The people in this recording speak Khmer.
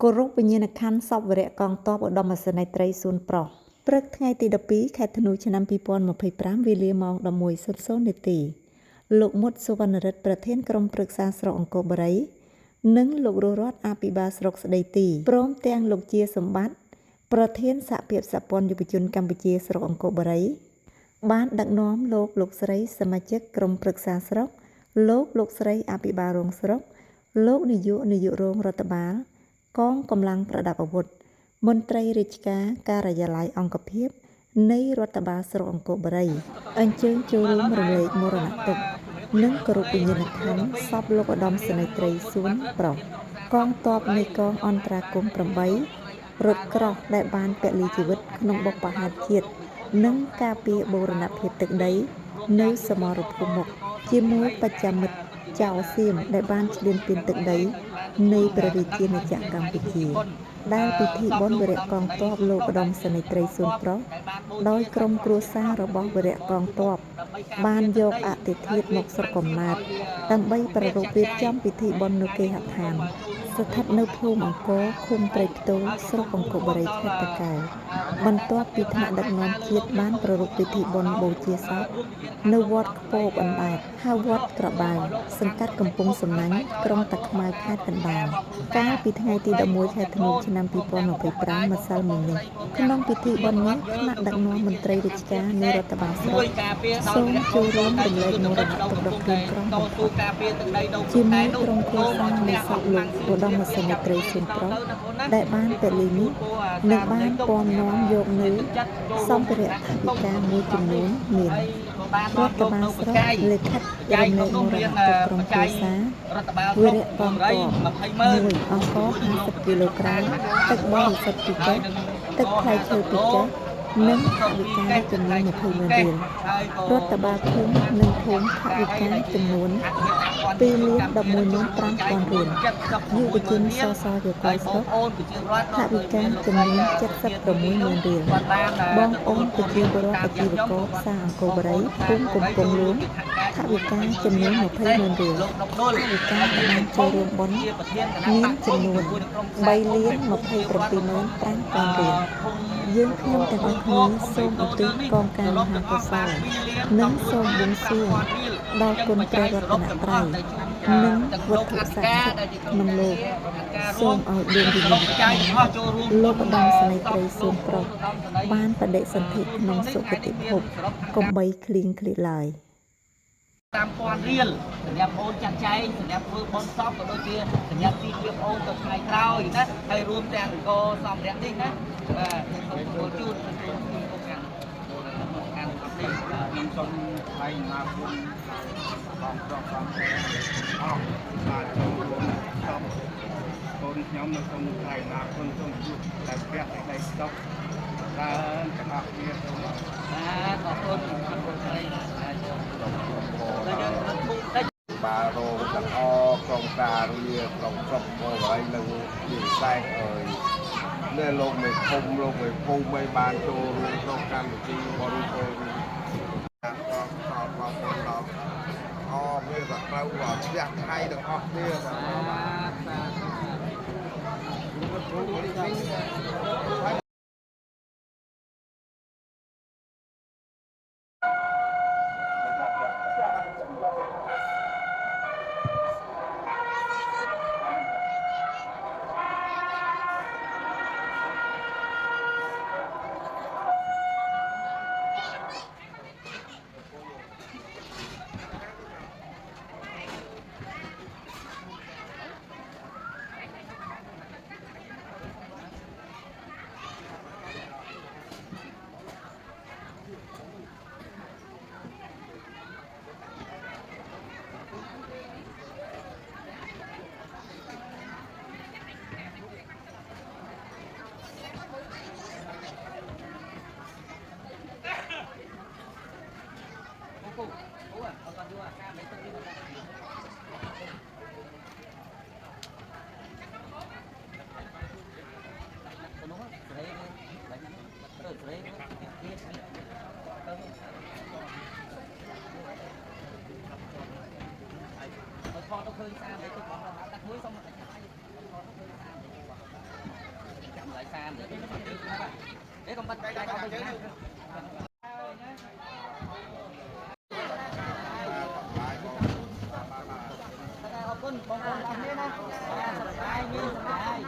គោរពវិញ្ញាណក្ខន្ធសពវរៈកងទ័ពឧត្តមសេនីយ៍ត្រីសួនប្រុសព្រឹកថ្ងៃទី12ខែធ្នូឆ្នាំ2025វេលាម៉ោង 11:00 នាទីលោកមុតសុវណ្ណរិទ្ធប្រធានក្រុមប្រឹក្សាស្រុកអង្គរបូរីនិងលោករស់រដ្ឋអភិបាលស្រុកស្ដីទីព្រមទាំងលោកជាសម្បត្តិប្រធានសហភាពសហព័ន្ធយុវជនកម្ពុជាស្រុកអង្គរបូរីបានដឹកនាំលោកស្រីសមាជិកក្រុមប្រឹក្សាស្រុកលោកស្រីអភិបាលរងស្រុកលោកនាយករងរដ្ឋបាលកងកម្លាំងប្រដាប់អាវុធមន្ត្រីរាជការការិយាល័យអង្គភាពនៃរដ្ឋបាលស្រុកអង្គរបូរីអញ្ជើញចូលរួមរំលែកមរណទុក្ខនិងគោរពវិញ្ញាណក្ខន្ធសពលោកឧត្តមសេនីយ៍ត្រីសួនប្រុសកងទ័ពនៃកងអន្តរាគមន៍8រថក្រោះដែលបានពលីជីវិតក្នុងបុព្វហេតុជាតិនិងការពារបូរណភាពទឹកដីនៅសមរភូមិមុខជាមួយបច្ចាមិត្តចៅសៀមដែលបានឈ្លានពានទឹកដីនៃព្រះរាជាណាចក្រកម្ពុជាដែលពិធីបុណ្យវរៈកងទ័ពលោកឧត្តមសេនីយ៍ត្រីសួនប្រុសដោយក្រុមគ្រួសាររបស់វរៈកងទ័ពបានយកអតិថិធមកស្រុកកំណើតដើម្បីប្រារព្ធរៀបចំពិធីបុណ្យនៅគេហដ្ឋានស្ថិតនៅភូមិអង្គរឃុំព្រៃផ្ទូលស្រុកអង្គរបូរីខេត្តតាកែវបន្ទាប់ពីថ្នាក់ដឹកនាំជាតិបានប្រារព្ធពិធីបុណ្យបូជាសពនៅវត្តខ្ពរបណ្ដែតហៅវត្តក្របៅសង្កាត់កំពង់សំណាញ់ក្រុងតាខ្មៅខេត្តកណ្ដាលកាលពីថ្ងៃទី11ខែធ្នូឆ្នាំ2025ម្សិលមិញនេះក្នុងពិធីបុណ្យនេះថ្នាក់ដឹកនាំមន្ត្រីរាជការនៃរដ្ឋបាលស្រុកសូមចូលរួមរំលែកមរណទុក្ខដ៏ក្រៀមក្រំបំផុតជាមួយក្រុមគ្រួសារនៃសពលោកឧត្តមសេនីយ៍ត្រីសួនប្រុសដែលបានពលីនេះនិងបានពំនាំយកនៅសម្ភារៈថវិកាមួយចំនួនមានរដ្ឋបាលស្រុកលិខិតរំលែកមរណទុក្ខក្រុមគ្រួសារវិរៈកងទ័ព1អង្គ50គីឡូក្រាមទឹកបរិសុទ្ធពីកេះទឹកផ្លែឈើពីកេះនិងថវិកាចំនួន20,000រៀលរដ្ឋបាលភូមិនិងភូមិថវិកាចំនួន2,11,500,000រៀលយុវជនសសយកលស្រុកថវិកាចំនួន76,000រៀលបងប្អូនប្រជាពលរដ្ឋអាជីវករផ្សារអង្គរបូរីភូមិកំពង់លួងថវិកាចំនួន20,000រៀលថវិកាដែលបានចូលរួមបុណ្យមានចំនួន3,27,500,000រៀលយើងខ្ញុំទាំងអស់គ្នាសូមឧទ្ទិសកងការមហាកុសលនិងសូមបួងសួងដល់គុណព្រះរតនត្រ័យនិងវត្ថុស័ក្តិសិទ្ធិក្នុងលោកសូមឲ្យដួងវិញ្ញាណក្ខន្ធលោកឧត្តមសេនីយ៍ត្រីសួនប្រុសបានបដិសន្ធិក្នុងសុគតិភពកុំបីឃ្លៀងឃ្លាតឡើយ5,000រៀលសម្រាប់អូនចាត់ចែងសម្រាប់ធ្វើបុណ្យសពក៏ដូចជាសម្រាប់ទីជាអូនទៅថ្ងៃក្រោយណាហើយរួមទាំងអង្គសម្ភារៈនេះណាបាទចូលជូនខ្ញុំសូមថ្លែងអំណរគុណបងប្រុសបងប្អូនអស់បាទចូលរួមសពកូនខ្ញុំនៅសូមថ្លែងអំណរគុណសូមជួបតែព្រះសេចក្តីសុខច្រើនទាំងអស់គ្នាសូមបាទអរគុណបងប្អូនស្រីបាទរងទាំងអក្រុមការងារក្រុមសុខបរិយានិងជាពិសេសនៅលោកមេឃុំលោកមេភូមិបានចូលរួមក្នុងកម្មវិធីបរិភោគតាមបងប្អូនបងប្អូនដល់មានតែត្រូវផ្ទះថៃទាំងអស់គ្នាបាទ តាមនេះកុំបាត់តែកុំទៅណា បាយបងបាទ អរគុណបងប្អូនអរគ្នាណាសុខសប្បាយមានសុខសប្បាយ